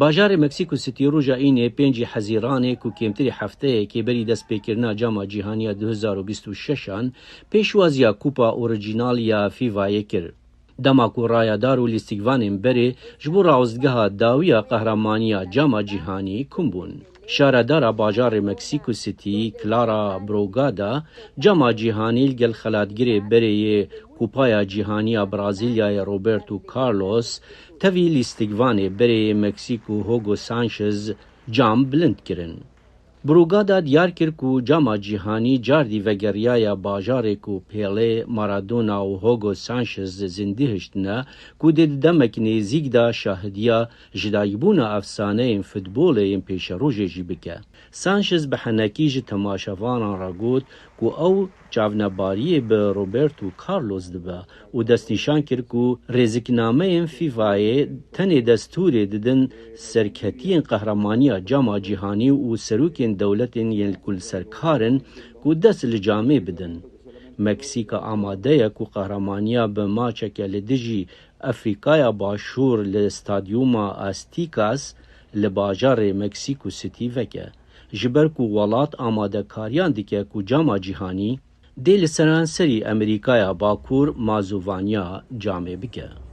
باجار مکسیکو سیتی روژا اینه 5 حزیرانه که کمتری هفته که بری دست پیکرنا جام جهانی 2026 پیشوازی کوپا اورجینال یا فیفا کرد. دماکو رایدار و لیستیگوانین بری جبور راوزگاه داویا قهرمانی جام جهانی کمبون. شاردار باجار مکسیکو سیتی کلارا بروگادا جام جهانی گل خلاتگیری بری کوپای جهانی برازیلیا روبرتو کارلوس توی لیستیگوان بری مکسیکو هوگو سانچز جام بلند کرن. بروگادا دیار کرد که جام جهانی جاردی وگریای باجار کو پیله مارادونا و هوگو سانچز زنده هشتنه که دید دمک نزیگ دا شاهدیا جدایبون افسانه این فوتبول این پیش روژه جی بکه. سانچز به حنکیج تماشاوان را گود که او چاونباری به روبرتو کارلوس دبه و دستنشان کرد که رزقنامه این فیفای تنی دستوری ددن سرکتی قهرمانی جام جهانی و سروکین دولت یل کل سرکارن که دست لجامه بدن. مکسیکا آماده که قهرمانی به ماچک لدجی افریقای باشور لستادیوم استیکاس لباجار مکسیکو سیتی وکه. جبر که ولات آماده کاریان دیگه که جام جهانی دیل سرانسری امریکای باکور مازووانیا جامعه بکه.